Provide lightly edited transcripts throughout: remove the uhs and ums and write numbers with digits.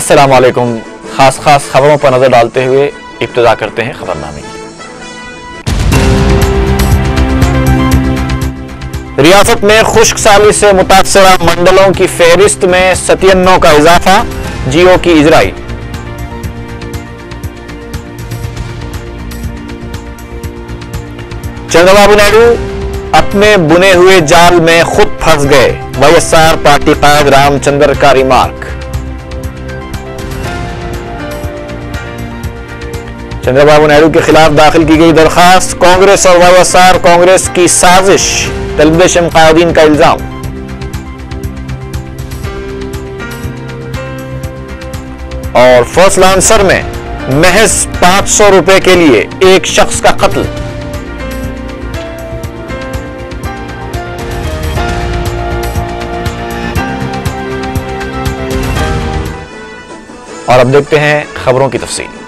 अस्सलाम वालेकुम। खास खबरों पर नजर डालते हुए इब्तिदा करते हैं खबरनामे की। रियासत में खुश्क साली से मुतासरा मंडलों की फहरिस्त में 97 का इजाफा, जियो की इजराई। चंद्रबाबू नायडू अपने बुने हुए जाल में खुद फंस गए, वाईएसआर पार्टी कायद रामचंद्र का रिमार्क। चंद्रबाबू नायडू के खिलाफ दाखिल की गई दरखास्त, कांग्रेस और वाईएसआर कांग्रेस की साजिश, तेलुगुदेशम कायदीन का इल्जाम। और फर्स्ट लांसर में महज 500 रुपए के लिए एक शख्स का कत्ल। और अब देखते हैं खबरों की तफसील।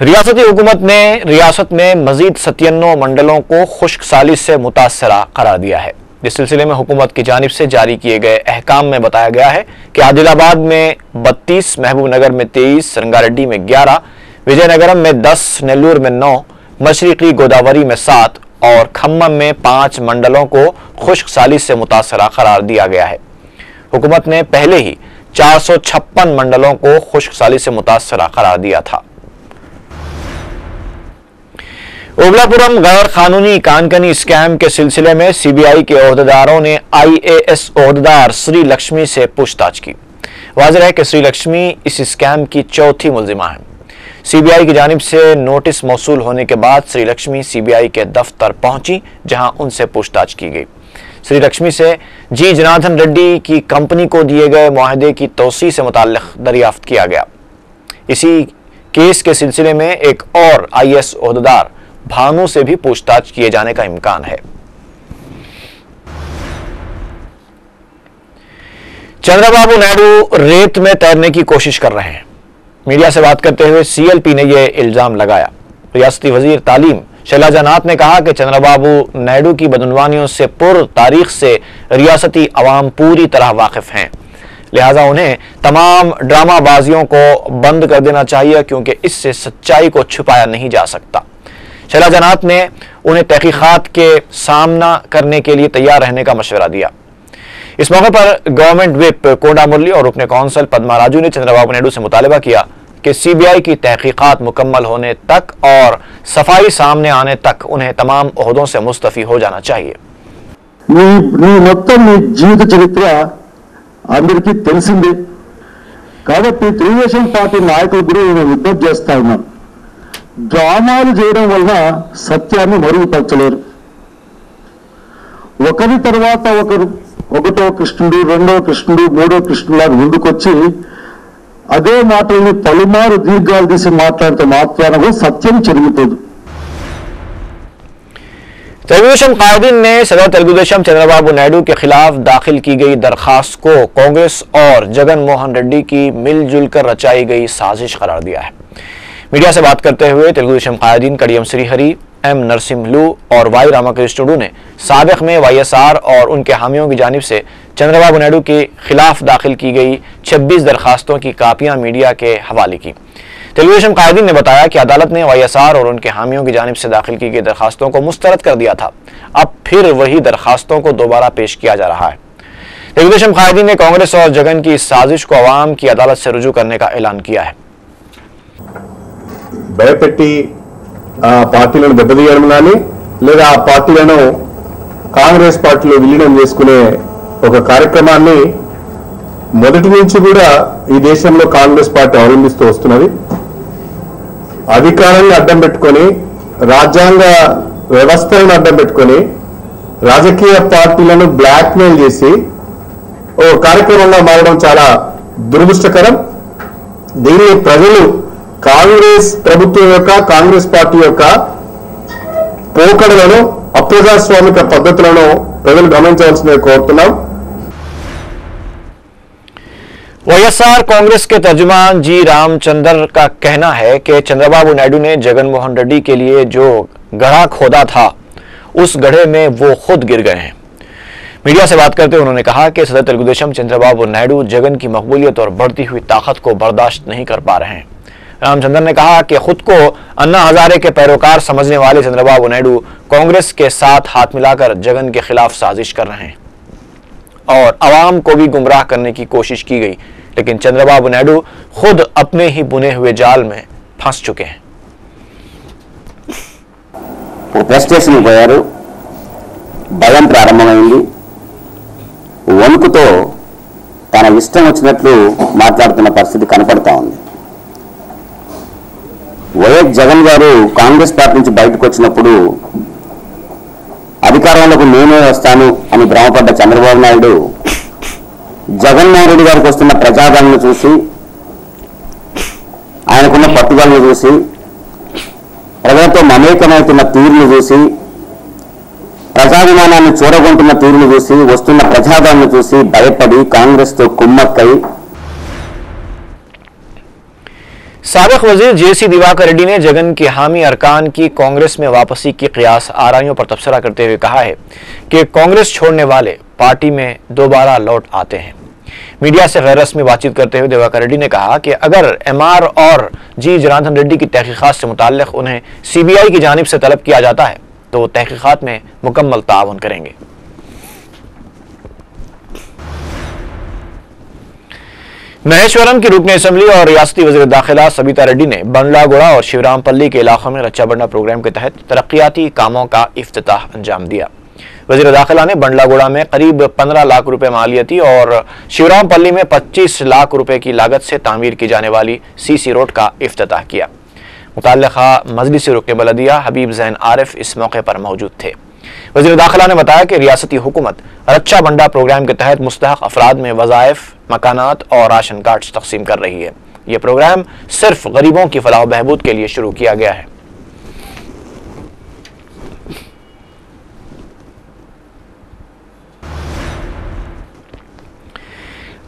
रियासती हुकूमत ने रियासत में मजीद 97 मंडलों को खुश्क साली से मुतासरा करार दिया है। इस सिलसिले में हुकूमत की जानिब से जारी किए गए अहकाम में बताया गया है कि आदिलाबाद में 32, महबूब नगर में 23, रंगारेड्डी में 11, विजयनगरम में 10, नेल्लूर में 9, मशरिकी गोदावरी में 7 और खम्मम में 5 मंडलों को खुश्क साली से मुतासरा करार दिया गया है। हुकूमत ने पहले ही 456 मंडलों को खुश्क साली से मुतासरा करार दिया था। ओबलापुरम गैर कानूनी कानकनी स्कैम के सिलसिले में सीबीआई के ओहदेदारों ने आईएएस ओहदेदार श्री लक्ष्मी से पूछताछ की। वाज़ेह है कि श्री लक्ष्मी इस स्कैम की चौथी मुल्जिमा है। सीबीआई की जानिब से नोटिस मौसूल होने के बाद श्री लक्ष्मी सीबीआई के दफ्तर पहुंची, जहां उनसे पूछताछ की गई। श्री लक्ष्मी से जी जनार्दन रेड्डी की कंपनी को दिए गए मुआहदे की तोसी से मुताल्लिक दरियाफ्त किया गया। इसी केस के सिलसिले में एक और आईएएस ओहदेदार भानु से भी पूछताछ किए जाने का इम्कान है। चंद्रबाबू नायडू रेत में तैरने की कोशिश कर रहे हैं। मीडिया से बात करते हुए सीएलपी ने यह इल्जाम लगाया। रियासती वजीर तालीम शैलजा नाथ ने कहा कि चंद्रबाबू नायडू की बदनवानियों से पुर तारीख से रियासती अवाम पूरी तरह वाकिफ हैं, लिहाजा उन्हें तमाम ड्रामाबाजियों को बंद कर देना चाहिए, क्योंकि इससे सच्चाई को छुपाया नहीं जा सकता। शैलजा नाथ ने उन्हें तहकीकात के सामना करने के लिए तैयार रहने का मशवरा दिया। इस मौके पर गवर्नमेंट विप कोंडा मुरली और रुकने कौंसल पद्मा राजू ने चंद्रबाबू नायडू से मुतालबा किया कि सीबीआई की तहकीकात मुकम्मल होने तक और सफाई सामने आने तक उन्हें तमाम ओहदों से मुस्तफी हो जाना चाहिए। जीवित चरित्र अंदरिकी तेलिसिंदे काबट्टी తెలుగుదేశం పార్టీ నాయకులు కూడా విజ్ఞప్తి చేస్తా ఉన్నాం, డ్రామాలు చేయడం వలన సత్యాన్ని మరుగుపరచలేరు. ఒకరి తర్వాత ఒకరు, ఒకటో కృష్ణుడు, రెండో కృష్ణుడు, మూడో కృష్ణుడు ముందుకొచ్చి అదే మాటల్ని పలుమారు దీర్ఘాలు తీసి మాట్లాడితే మాత్రాన సత్యం చెరిగిపోదు. तेलुगुदेशम कायदीन ने सदर तेलुगुदेशम चंद्रबाबू नायडू के खिलाफ दाखिल की गई दरखास्त को कांग्रेस और जगन मोहन रेड्डी की मिलजुल कर रचाई गई साजिश करार दिया है। मीडिया से बात करते हुए तेलुगुदेशम कायदीन कड़ियम श्रीहरि, एम नरसिम्हलू और वाई रामाकृष्णुडू ने साबिक में वाईएसआर और उनके हामियों की जानिब से चंद्रबाबू नायडू के खिलाफ दाखिल की गई 26 दरखास्तों की कापियां मीडिया के हवाले की। तेलुगुदेशम कायदीन ने बताया कि अदालत ने वाईएसआर और उनके हामियों की जानिब से दाखिल की गई दरखास्तों को मुस्तरद कर दिया था। अब फिर वही दरखास्तों को दोबारा पेश किया जा रहा है। तेलुगुदेशम कायदीन ने कांग्रेस और जगन की इस साजिश को अवाम की अदालत से रुजू करने का ऐलान किया है। భయపెట్టి ఆ పార్టీలను దెబ్బతీయడం కానీ లేదా ఆ పార్టీలను కాంగ్రెస్ పార్టీలో విలీనం చేసుకునే ఒక కార్యక్రమాన్ని మొదటి నుంచి కూడా ఈ దేశంలో కాంగ్రెస్ పార్టీ అవలంబిస్తూ వస్తున్నది. అధికారాన్ని అడ్డం పెట్టుకొని, రాజ్యాంగ వ్యవస్థలను అడ్డం పెట్టుకొని, రాజకీయ పార్టీలను బ్లాక్మెయిల్ చేసి ఓ కార్యక్రమంగా మారడం చాలా దురదృష్టకరం. దీన్ని ప్రజలు కాంగ్రెస్ ప్రభుత్వం యొక్క, కాంగ్రెస్ పార్టీ యొక్క పోకడలను, అప్రజాస్వామిక పద్ధతులను ప్రజలు గమనించవలసిందిగా కోరుతున్నాం. वाईएसआर कांग्रेस के तर्जुमान जी रामचंद्र का कहना है कि चंद्रबाबू नायडू ने जगन मोहन रेड्डी के लिए जो गड्ढा खोदा था उस गड्ढे में वो खुद गिर गए हैं। मीडिया से बात करते हुए उन्होंने कहा कि सदर तेलुगुदेशम चंद्रबाबू नायडू जगन की मकबूलियत और बढ़ती हुई ताकत को बर्दाश्त नहीं कर पा रहे हैं। रामचंद्रन ने कहा कि खुद को अन्ना हजारे के पैरोकार समझने वाले चंद्रबाबू नायडू कांग्रेस के साथ हाथ मिलाकर जगन के खिलाफ साजिश कर रहे हैं और आवाम को भी गुमराह करने की कोशिश की गई, लेकिन चंद्रबाबू नायडू खुद अपने ही बुने हुए जाल में फंस चुके हैं। ప్రెస్ స్టేషన్కి పోయారు, భయం ప్రారంభమైంది, వణుకుతో తన ఇష్టం వచ్చినట్లు మాట్లాడుతున్న పరిస్థితి కనపడతా ఉంది. వైఎస్ జగన్ గారు కాంగ్రెస్ పార్టీ నుంచి బయటకు వచ్చినప్పుడు అధికారంలోకి నేనే వస్తాను అని భ్రమపడ్డ చంద్రబాబు నాయుడు జగన్మోహన్ రెడ్డి గారికి వస్తున్న ప్రజాదరణను చూసి, ఆయనకున్న పట్టుదలను చూసి, ప్రజలతో మమేకమవుతున్న తీరును చూసి, ప్రజాభిమానాన్ని చూరగొంటున్న తీరును చూసి, వస్తున్న ప్రజాదరణను చూసి భయపడి కాంగ్రెస్తో కుమ్మక్కై साबिक वजीर जेसी दिवाकर रेड्डी ने जगन के हामी अरकान की कांग्रेस में वापसी की कयास आराइयों पर तबसरा करते हुए कहा है कि कांग्रेस छोड़ने वाले पार्टी में दोबारा लौट आते हैं। मीडिया से गैर रस्मी बातचीत करते हुए दिवाकर रेड्डी ने कहा कि अगर एमआर और जी जनार्दन रेड्डी की तहकीकात से मुताल्लिक उन्हें सीबीआई की जानिब से तलब किया जाता है तो वो तहकीकात में मुकम्मल ताउन करेंगे। महेश्वरम की रुकन असेंबली और रियासती वज़ीर दाखिला सबिता रेड्डी ने बंडलागुड़ा और शिवरामपल्ली के इलाकों में रक्षा बंडा प्रोग्राम के तहत तरक्याती कामों का इफ्तिताह अंजाम दिया। वज़ीर दाखिला ने बंडलागुड़ा में करीब 15 लाख रुपए मालियती और शिवरामपल्ली में 25 लाख रुपए की लागत से तामीर की जाने वाली सीसी रोड का इफ्तिताह किया। मुतल्लिका मजलिसी रुकन बलदिया हबीब ज़ैन आरिफ इस मौके पर मौजूद थे। वज़ीर दाखिला ने बताया कि रियासती हुकूमत रक्षा बंडा प्रोग्राम के तहत मुस्तहक अफराद में वज़ाइफ, मकानात और राशन कार्ड्स तकसीम कर रही है। यह प्रोग्राम सिर्फ गरीबों की फलाह बहबूद के लिए शुरू किया गया है।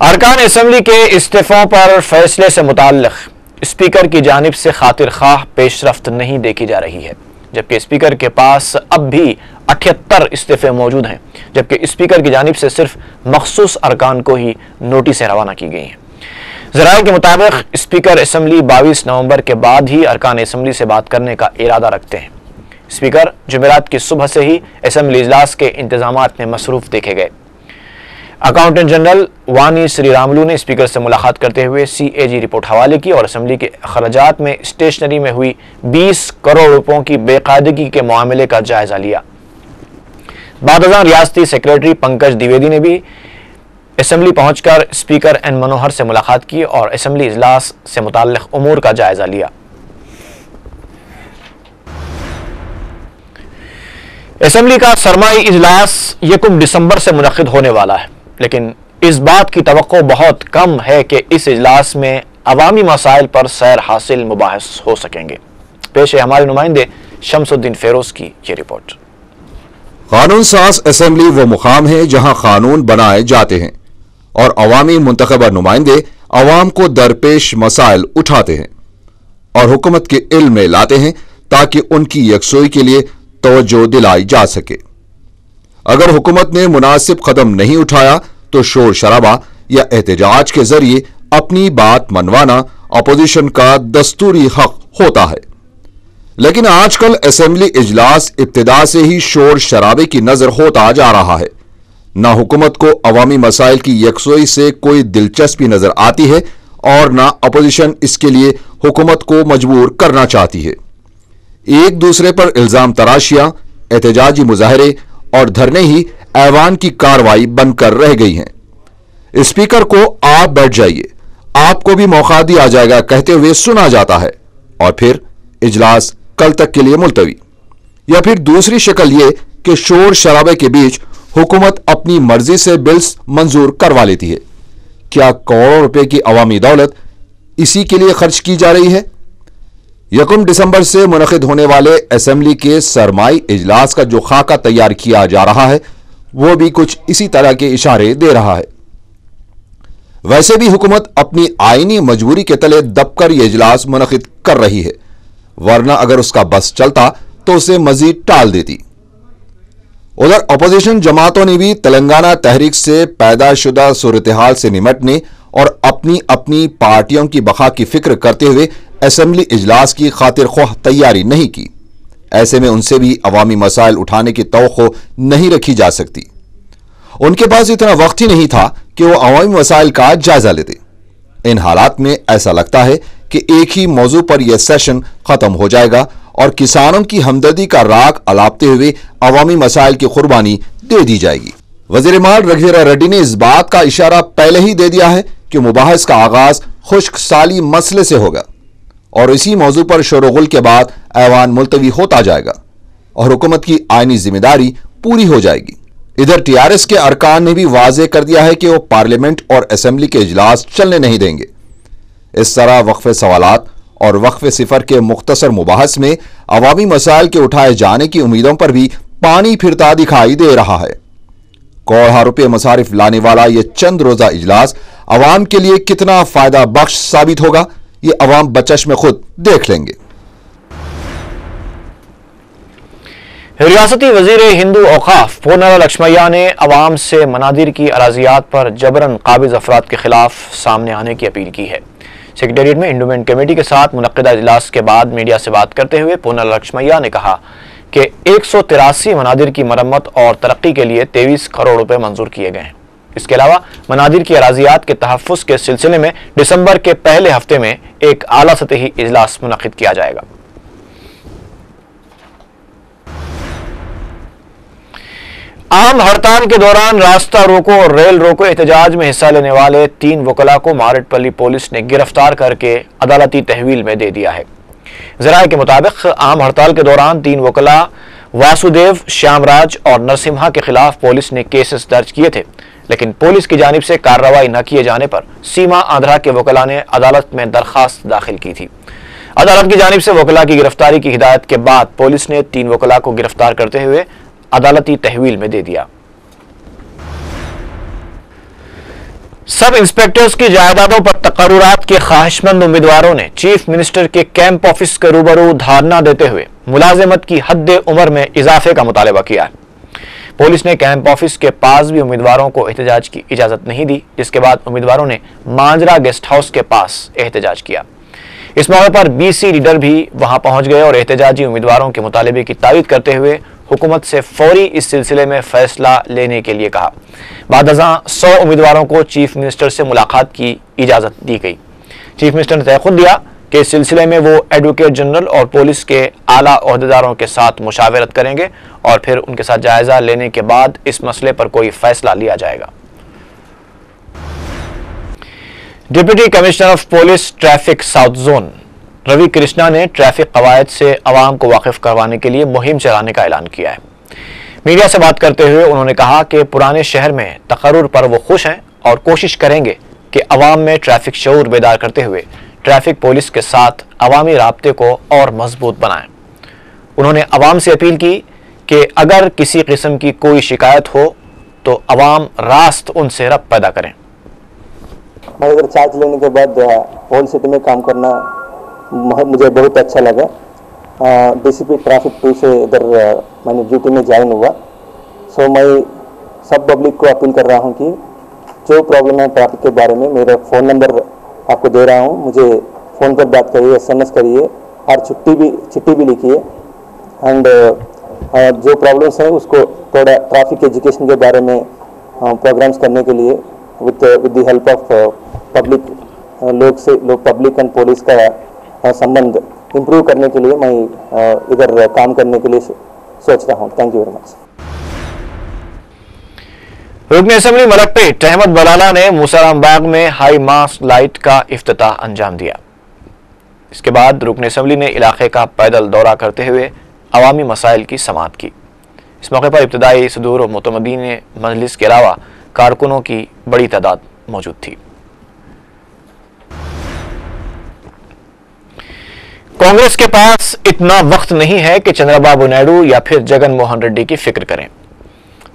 अरकान असेंबली के इस्तीफों पर फैसले से मुताल्लिक स्पीकर की जानिब से खातिर खाह पेशरफ्त नहीं देखी जा रही है, जबकि स्पीकर के पास अब भी 78 इस्तीफे मौजूद हैं, जबकि स्पीकर की जानिब से सिर्फ मखसूस अरकान को ही नोटिसें रवाना की गई हैं। ज़राए के मुताबिक स्पीकर असेंबली 22 नवंबर के बाद ही अरकान असेंबली से बात करने का इरादा रखते हैं। स्पीकर जुमेरात की सुबह से ही असेंबली इजलास के इंतजामात में मसरूफ देखे गए। अकाउंटेंट जनरल वानी श्रीरामुलू ने स्पीकर से मुलाकात करते हुए CAG रिपोर्ट हवाले की और असेंबली के अखराजात में स्टेशनरी में हुई 20 करोड़ रुपयों की बेकायदगी के मामले का जायजा लिया। बादशाह रियासती सेक्रेटरी पंकज द्विवेदी ने भी असेंबली पहुंचकर स्पीकर एन मनोहर से मुलाकात की और असेंबली इजलास से मुताल्लिक उमूर का जायजा लिया। असेंबली का सरमाई इजलास 1 दिसंबर से मुनक्किद होने वाला है, लेकिन इस बात की तवक्को बहुत कम है कि इस इजलास में अवामी मसाइल पर सैर हासिल मुबाहस हो सकेंगे। पेश है हमारे नुमाइंदे शमसुद्दीन फेरोज की ये रिपोर्ट। कानून साज असेंबली वो मुकाम है जहां कानून बनाए जाते हैं और अवामी मुंतखबा नुमाइंदे अवाम को दरपेश मसाइल उठाते हैं और हुकूमत के इल्म में लाते हैं ताकि उनकी यकसोई के लिए तवज्जो दिलाई जा सके। अगर हुकूमत ने मुनासिब कदम नहीं उठाया तो शोर शराबा या एहतजाज के जरिए अपनी बात मनवाना अपोजिशन का दस्तूरी हक होता है, लेकिन आजकल असेंबली इजलास इब्तिदा से ही शोर शराबे की नजर होता जा रहा है। न हुकूमत को अवामी मसाइल की यकसोई से कोई दिलचस्पी नजर आती है और न अपोजिशन इसके लिए हुकूमत को मजबूर करना चाहती है। एक दूसरे पर इल्जाम तराशियां, एहतजाजी मुजाहरे और धरने ही ऐवान की कार्रवाई बनकर रह गई हैं। स्पीकर को आप बैठ जाइए, आपको भी मौका दिया जाएगा कहते हुए सुना जाता है और फिर इजलास कल तक के लिए मुलतवी। या फिर दूसरी शक्ल यह कि शोर शराबे के बीच हुकूमत अपनी मर्जी से बिल्स मंजूर करवा लेती है। क्या करोड़ों रुपए की अवामी दौलत इसी के लिए खर्च की जा रही है? 1 दिसंबर से मुनक़िद होने वाले असेंबली के सरमाई इजलास का जो खाका तैयार किया जा रहा है वो भी कुछ इसी तरह के इशारे दे रहा है। वैसे भी हुकूमत अपनी आईनी मजबूरी के तले दबकर यह इजलास मुनक़िद कर रही है, वरना अगर उसका बस चलता तो उसे मजीद टाल देती। उधर अपोजिशन जमातों ने भी तेलंगाना तहरीक से पैदाशुदा सूरत-ए-हाल से निमटने और अपनी अपनी पार्टियों की बका की फिक्र करते हुए असेंबली इजलास की खातिर ख्वाह तैयारी नहीं की। ऐसे में उनसे भी अवामी मसाइल उठाने की तवक्को नहीं रखी जा सकती। उनके पास इतना वक्त ही नहीं था कि वो अवामी मसाइल का जायजा लेते। इन हालात में ऐसा लगता है कि एक ही मौजू पर यह सेशन खत्म हो जाएगा और किसानों की हमदर्दी का राग अलापते हुए अवामी मसाइल की कुर्बानी दे दी जाएगी। वजीर माल रघुवीर रेड्डी ने इस बात का इशारा पहले ही दे दिया है कि मुबाहिस का आगाज खुश्क साली मसले से होगा और इसी मौजू पर शोरगुल के बाद ऐवान मुलतवी होता जाएगा और हुकूमत की आईनी जिम्मेदारी पूरी हो जाएगी। इधर टीआरएस के अरकान ने भी वाजे कर दिया है कि वो पार्लियामेंट और असेंबली के इजलास चलने नहीं देंगे। इस तरह वक्फे सवालात और वक्फे सिफर के मुख्तसर मुबाहस में अवामी मसाइल के उठाए जाने की उम्मीदों पर भी पानी फिरता दिखाई दे रहा है। करोड़ों रुपये मसारिफ लाने वाला यह चंद रोजा इजलास अवाम के लिए कितना फायदा बख्श साबित होगा, ये अवाम बचश्म खुद देख लेंगे। रियासती वजीर हिंदू औकाफ पोन्नाला लक्ष्मैया ने अवाम से मनादिर की अराजियात पर जबरन काबिज अफराद के खिलाफ सामने आने की अपील की है। सेक्रेटेरिएट में इंडोमेंट कमेटी के साथ मुनक्किदा इजलास के बाद मीडिया से बात करते हुए पोन्नाला लक्ष्मैया ने कहा कि 183 मनादिर की मरम्मत और तरक्की के लिए 23 करोड़ रुपए मंजूर किए गए हैं। इसके अलावा मनादिर की अराजियात के तहफ़्फ़ुज़ के सिलसिले में दिसंबर के पहले हफ्ते में एक आला सतही इजलास मुनक्किद किया जाएगा। आम हड़ताल के दौरान रास्ता रोको और रेल रोको एहतजाज में हिस्सा लेने वाले 3 वकला को मारेटपल्ली पुलिस ने गिरफ्तार करके अदालती तहवील में दे दिया है। ज़राए के मुताबिक आम हड़ताल के दौरान 3 वकला वासुदेव, श्यामराज और नरसिम्हा के खिलाफ पुलिस ने केसेस दर्ज किए थे, लेकिन पुलिस की जानिब से कार्रवाई न किए जाने पर सीमा आंध्रा के वकला ने अदालत में दरखास्त दाखिल की थी। अदालत की जानिब से वकला की गिरफ्तारी की हिदायत के बाद पुलिस ने 3 वकला को गिरफ्तार करते हुए अदालती तहवील में दे दिया। सब इंस्पेक्टर्स की जायदादों पर तकर्रुरात के ख्वाहिशमंद उम्मीदवारों ने चीफ मिनिस्टर के कैंप ऑफिस के रूबरू धारणा देते हुए मुलाजिमत की हद उम्र में इजाफे का मुतालबा किया है। पुलिस ने कैंप ऑफिस के पास भी उम्मीदवारों को एहतजाज की इजाजत नहीं दी, जिसके बाद उम्मीदवारों ने मांजरा गेस्ट हाउस के पास एहतजाज किया। इस मौके पर बीसी लीडर भी वहां पहुंच गए और एहतजाजी उम्मीदवारों के मुतालबे की तायीद करते हुए हुकूमत से फौरी इस सिलसिले में फैसला लेने के लिए कहा। बाद अज़ां 100 उम्मीदवारों को चीफ मिनिस्टर से मुलाकात की इजाजत दी गई। चीफ मिनिस्टर ने तय खुद दिया कि इस सिलसिले में वो एडवोकेट जनरल और पुलिस के आला ओहदेदारों के साथ मुशावरत करेंगे और फिर उनके साथ जायजा लेने के बाद इस मसले पर कोई फैसला लिया जाएगा। Deputy commissioner of police traffic south zone Ravi Krishna ने ट्रैफिक कवायद से अवाम को वाकिफ करवाने के लिए मुहिम चलाने का ऐलान किया है। मीडिया से बात करते हुए उन्होंने कहा कि पुराने शहर में तकर्रुर पर वो खुश हैं और कोशिश करेंगे कि अवाम में ट्रैफिक शऊर बेदार करते हुए ट्रैफिक पुलिस के साथ अवामी राब्ते को और मजबूत बनाएं। उन्होंने अवाम से अपील की कि अगर किसी किस्म की कोई शिकायत हो तो अवाम रास्त उनसे रब्त पैदा करें। मैं इधर चार्ज लेने के बाद ओल्ड सिटी में काम करना मुझे बहुत अच्छा लगा। डीसीपी ट्रैफिक 2 से इधर मैंने ड्यूटी में ज्वाइन हुआ। सो मैं सब पब्लिक को अपील कर रहा हूँ कि जो प्रॉब्लम है ट्रैफिक के बारे में, मेरा फ़ोन नंबर आपको दे रहा हूँ, मुझे फ़ोन पर बात करिए, SMS करिए और चिट्ठी भी लिखिए। एंड जो प्रॉब्लम्स हैं उसको थोड़ा ट्रैफिक एजुकेशन के बारे में प्रोग्राम्स करने के लिए with the help of public public and police का संबंध इंप्रूव करने के लिए मैं इधर काम करने के लिए सोच रहा हूँ। Thank you very much. रुकन असेंबली मलकपेट अहमद बलाला ने मूसाराम बाग में हाई मास्ट लाइट का इफ्तिताह अंजाम दिया। इसके बाद रुकन असेंबली ने इलाके का पैदल दौरा करते हुए अवामी मसाइल की समाअत की। इस मौके पर इब्तदाई सदूर और मुतमदीन मजलिस के अलावा कारकुनों की बड़ी तादाद मौजूद थी। कांग्रेस के पास इतना वक्त नहीं है कि चंद्रबाबू नायडू या फिर जगन मोहन रेड्डी की फिक्र करें।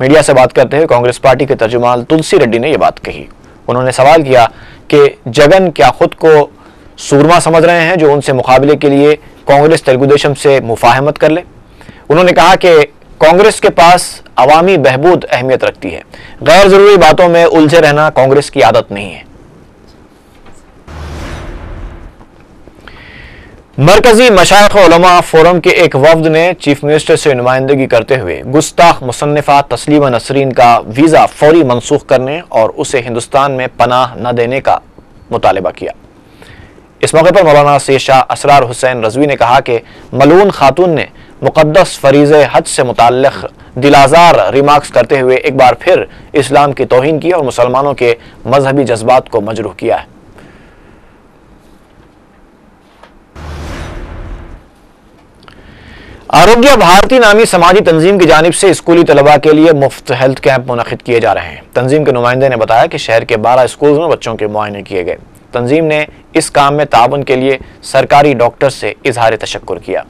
मीडिया से बात करते हुए कांग्रेस पार्टी के तर्जुमान तुलसी रेड्डी ने यह बात कही। उन्होंने सवाल किया कि जगन क्या खुद को सूरमा समझ रहे हैं जो उनसे मुकाबले के लिए कांग्रेस तेलुगु देशम से मुफाहमत कर ले। उन्होंने कहा कि कांग्रेस के पास अवामी बहबूद अहमियत रखती है। गैर जरूरी बातों में उलझे रहना कांग्रेस की आदत नहीं है। मरकजी मशाइख उलमा फोरम के एक वफ्द ने चीफ मिनिस्टर से नुमाइंदगी करते हुए गुस्ताख मुसन्निफा तस्लीमा नसरीन का वीजा फौरी मनसूख करने और उसे हिंदुस्तान में पनाह न देने का मुतालबा किया। इस मौके पर मौलाना सैयद शाह असरार हुसैन रजवी ने कहा कि मलून खातून ने मुकद्दस फरीज़े हज से मुताल्लिक़ दिलाजार रिमार्क्स करते हुए एक बार फिर इस्लाम की तौहीन की और मुसलमानों के मजहबी जज्बात को मजरूह किया है। आरोग्य भारती नामी समाजी तंजीम की जानिब से स्कूली तलबा के लिए मुफ्त हेल्थ कैंप मुनक़िद किए जा रहे हैं। तंजीम के नुमाइंदे ने बताया कि शहर के 12 स्कूल में बच्चों के मुआयने किए गए। तंजीम ने इस काम में ताउन के लिए सरकारी डॉक्टर से इजहार तशक्कुर किया।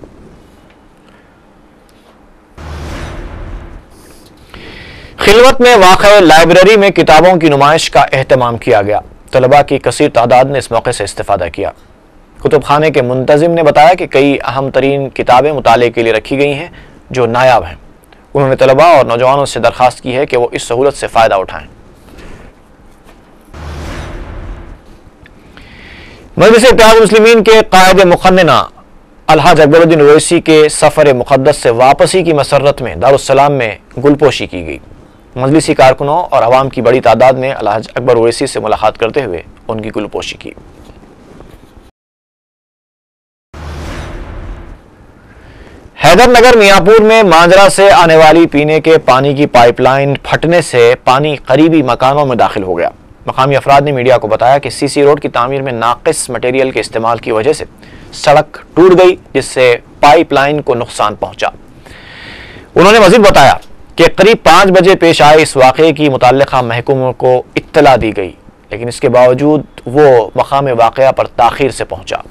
खिलवत में वाक़ लाइब्रेरी में किताबों की नुमाइश का एहतमाम किया गया। तलबा की कसीर तादाद ने इस मौके से इस्तेफादा किया। कुतुब खाने के मुंतजिम ने बताया कि कई अहम तरीन किताबें मुताले के लिए रखी गई हैं जो नायाब हैं। उन्होंने तलबा और नौजवानों से दरख्वास्त की है कि वो इस सहूलत से फ़ायदा उठाएं। मजलिस-ए-इत्तेहाद मुस्लिमीन के कायद मुखन्निना अलहाज अकबरुद्दीन ओवैसी के सफ़र मुक़द्दस से वापसी की मसरत में दारुस्सलाम में गुलपोशी की गई। मजलिसी कारकुनों और अवाम की बड़ी तादाद ने अलहाज अकबर ओवैसी से मुलाकात करते हुए उनकी गुलपोशी की। हैदरनगर मियाँपुर में मांजरा से आने वाली पीने के पानी की पाइपलाइन फटने से पानी करीबी मकानों में दाखिल हो गया। मकामी अफराद ने मीडिया को बताया कि सीसी रोड की तामीर में नाकिस मटेरियल के इस्तेमाल की वजह से सड़क टूट गई, जिससे पाइपलाइन को नुकसान पहुंचा। उन्होंने मजीद बताया कि करीब 5 बजे पेश आए इस वाक़े की मुतल्लिका महकूमों को इत्तला दी गई, लेकिन इसके बावजूद वो मकाम वाक़या पर ताख़ीर से पहुंचा।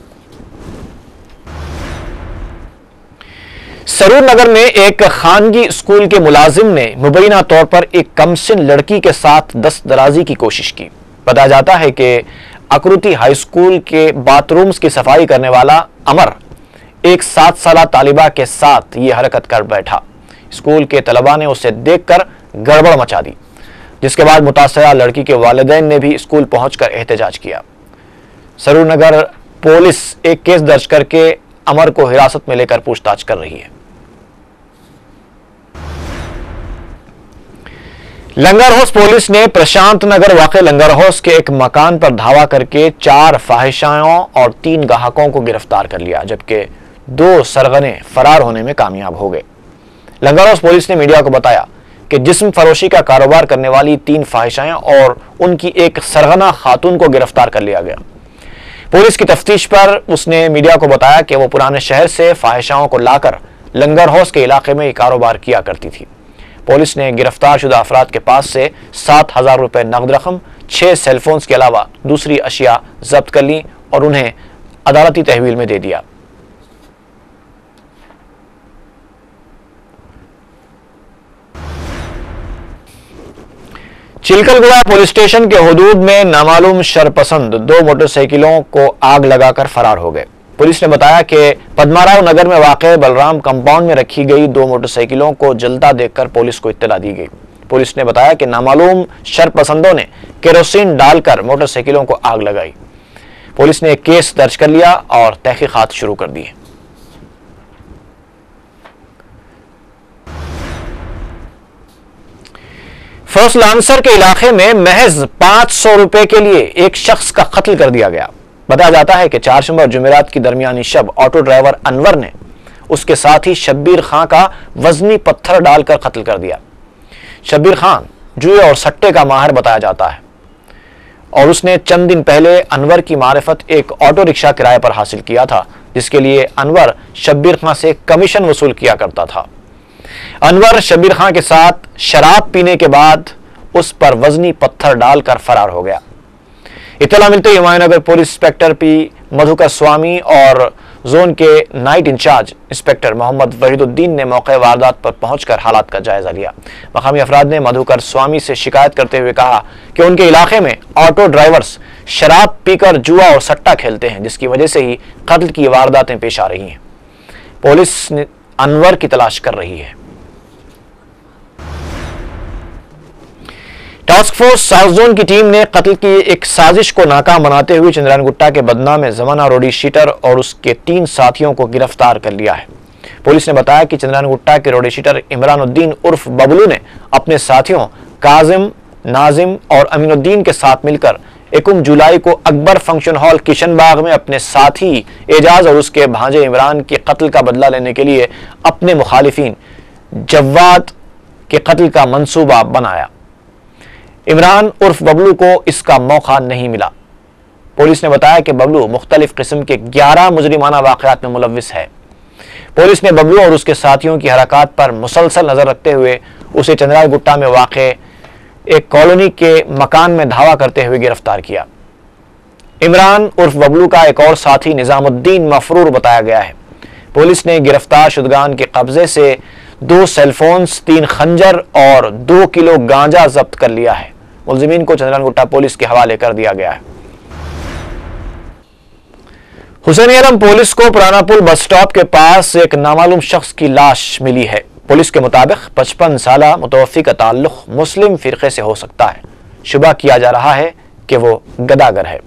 सरूर नगर में एक खानगी स्कूल के मुलाजिम ने मुबैना तौर पर एक कमसिन लड़की के साथ दस्तदराजी की कोशिश की। बताया जाता है कि अकरुती हाई स्कूल के बाथरूम्स की सफाई करने वाला अमर एक 7 साला तालिबा के साथ ये हरकत कर बैठा। स्कूल के तलबा ने उसे देखकर गड़बड़ मचा दी, जिसके बाद मुतासरा लड़की के वालिदैन ने भी स्कूल पहुंचकर एहतजाज किया। सरूर नगर पुलिस एक केस दर्ज करके अमर को हिरासत में लेकर पूछताछ कर रही है। लंगर हाउस पुलिस ने प्रशांत नगर वाक़े लंगर हाउस के एक मकान पर धावा करके 4 फाहिशाओं और 3 ग्राहकों को गिरफ्तार कर लिया, जबकि 2 सरगने फरार होने में कामयाब हो गए। लंगर हाउस पुलिस ने मीडिया को बताया कि जिस्म फरोशी का कारोबार करने वाली 3 फाहिशाएं और उनकी एक सरगना खातून को गिरफ्तार कर लिया गया। पुलिस की तफ्तीश पर उसने मीडिया को बताया कि वो पुराने शहर से फाहिशाओं को लाकर लंगर हाउस के इलाके में कारोबार किया करती थी। पुलिस ने गिरफ्तार शुदा अफराद के पास से 7,000 रुपए नकद रकम, 6 सेलफोन्स के अलावा दूसरी अशिया जब्त कर ली और उन्हें अदालती तहवील में दे दिया। चिलकलगुड़ा पुलिस स्टेशन के हुदूद में नामालूम शरपसंद 2 मोटरसाइकिलों को आग लगाकर फरार हो गए। पुलिस ने बताया कि पद्माराव नगर में वाक़े बलराम कंपाउंड में रखी गई 2 मोटरसाइकिलों को जलता देखकर पुलिस को इत्तला दी गई। पुलिस ने बताया कि नामालूम शरपसंदों ने केरोसिन डालकर मोटरसाइकिलों को आग लगाई। पुलिस ने एक केस दर्ज कर लिया और तहकीकात शुरू कर दी है। फर्स्ट लांसर के इलाके में महज 500 रुपए के लिए एक शख्स का कत्ल कर दिया गया। बताया जाता है कि 4 और जुमेरात की दरमियानी शब ऑटो ड्राइवर अनवर ने उसके साथ ही शब्बीर खां का वजनी पत्थर डालकर कत्ल कर दिया। शब्बीर खान जुए और सट्टे का माहिर बताया जाता है और उसने चंद दिन पहले अनवर की मारिफत एक ऑटो रिक्शा किराए पर हासिल किया था, जिसके लिए अनवर शब्बीर खां से कमीशन वसूल किया करता था। अनवर शब्बीर खां के साथ शराब पीने के बाद उस पर वजनी पत्थर डालकर फरार हो गया। इत्तला मिलते ही Humayunnagar police inspector P Madhukar Swami और जोन के night incharge inspector Mohammed Waheeduddin ने मौके वारदात पर पहुंचकर हालात का जायजा लिया। मकामी अफराद ने मधुकर स्वामी से शिकायत करते हुए कहा कि उनके इलाके में ऑटो ड्राइवर्स शराब पीकर जुआ और सट्टा खेलते हैं, जिसकी वजह से ही कत्ल की वारदातें पेश आ रही हैं। पुलिस अनवर की तलाश कर रही है। टास्क फोर्स साउथ जोन की टीम ने कत्ल की एक साजिश को नाकाम बनाते हुए चंद्रायन गुट्टा के बदनाम जमाना रोडी शीटर और उसके 3 साथियों को गिरफ्तार कर लिया है। पुलिस ने बताया कि चंद्रायन गुट्टा के रोडी शीटर इमरान उद्दीन उर्फ बबलू ने अपने साथियों काजिम, नाजिम और अमीनुद्दीन के साथ मिलकर 21 जुलाई को अकबर फंक्शन हॉल किशनबाग में अपने साथी एजाज और उसके भांजे इमरान के कत्ल का बदला लेने के लिए अपने मुखालिफिन जव्वाद के कत्ल का मंसूबा बनाया। इमरान उर्फ बबलू को इसका मौका नहीं मिला। पुलिस ने बताया कि बबलू मुख्तलिफ किस्म के 11 मुजरिमाना वाक़यात में मुलव्विस है। पुलिस ने बबलू और उसके साथियों की हरकत पर मुसलसल नजर रखते हुए उसे चंद्रायन गुट्टा में वाक़े एक कॉलोनी के मकान में धावा करते हुए गिरफ्तार किया। इमरान उर्फ बबलू का एक और साथी निजामुद्दीन मफरूर बताया गया है। पुलिस ने गिरफ्तार शुदगान के कब्जे से 2 सेलफोन्स, 3 खंजर और 2 किलो गांजा जब्त कर लिया है। मुलजिमीन को चंद्रायन गुट्टा पुलिस के हवाले कर दिया गया है। हुसैन आलम पुलिस को पुराना पुल बस स्टॉप के पास एक नामालूम शख्स की लाश मिली है। पुलिस के मुताबिक 55 साला मुतवफ़्फ़ी का ताल्लुक मुस्लिम फिरके से हो सकता है। शुबा किया जा रहा है कि वो गदागर है।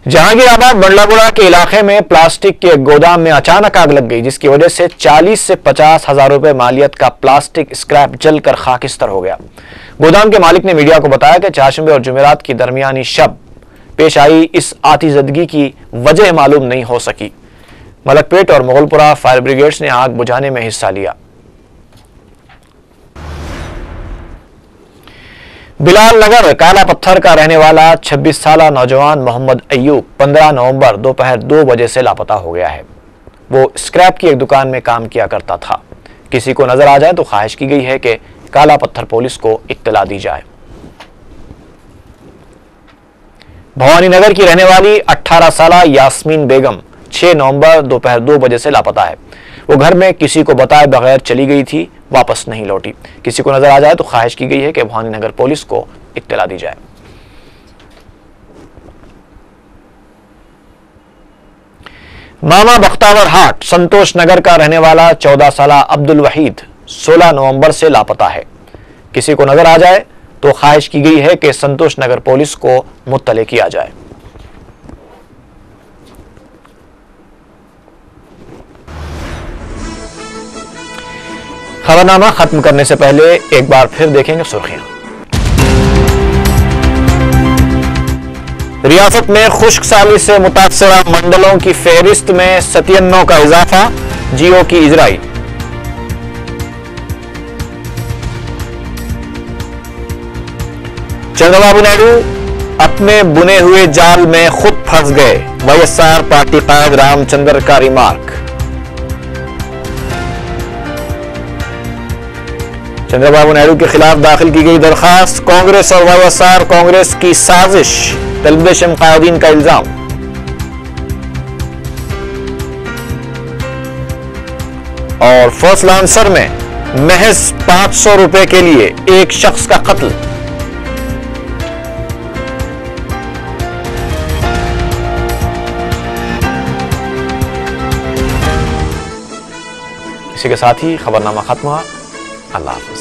जहांगीराबाद बंडलागुड़ा के इलाके में प्लास्टिक के गोदाम में अचानक आग लग गई, जिसकी वजह से 40 से 50 हजार रुपए मालियत का प्लास्टिक स्क्रैप जलकर खाकिस्तर हो गया। गोदाम के मालिक ने मीडिया को बताया कि चारशंबे और जुमेरात की दरमियानी शब पेश आई इस आतिशबाजी की वजह मालूम नहीं हो सकी। मलकपेट और मुगलपुरा फायर ब्रिगेड्स ने आग बुझाने में हिस्सा लिया। बिलाल नगर काला पत्थर का रहने वाला 26 साला नौजवान मोहम्मद अयूब 15 नवंबर दोपहर 2 बजे से लापता हो गया है। वो स्क्रैप की एक दुकान में काम किया करता था। किसी को नजर आ जाए तो ख्वाहिश की गई है कि काला पत्थर पुलिस को इत्तला दी जाए। भवानी नगर की रहने वाली 18 साला यास्मीन बेगम 6 नवंबर दोपहर 2 बजे से लापता है। वो घर में किसी को बताए बगैर चली गई थी, वापस नहीं लौटी। किसी को नजर आ जाए तो ख्वाहिश की गई है कि भवानी नगर पुलिस को इत्तला दी जाए। मामा बख्तावर हाट संतोष नगर का रहने वाला 14 साला अब्दुल वहीद 16 नवंबर से लापता है। किसी को नजर आ जाए तो ख्वाहिश की गई है कि संतोष नगर पुलिस को मुत्तले किया जाए। खबरनामा खत्म करने से पहले एक बार फिर देखेंगे सुर्खियां। रियासत में खुश्क साली से मुतासरा मंडलों की फहरिस्त में 97 का इजाफा, जियो की इजराई। चंद्रबाबू नायडू अपने बुने हुए जाल में खुद फंस गए, वाईएसआर पार्टी कायद रामचंद्र का रिमार्क। चंद्रबाबू नायडू के खिलाफ दाखिल की गई दरखास्त, कांग्रेस और वाईएसआर कांग्रेस की साजिश, तेलुगुदेशम कायदीन का इल्जाम। और फर्स्ट लांसर में महज 500 रुपए के लिए एक शख्स का कत्ल। इसी के साथ ही खबरनामा खत्म हुआ। अल्लाह हाफिज।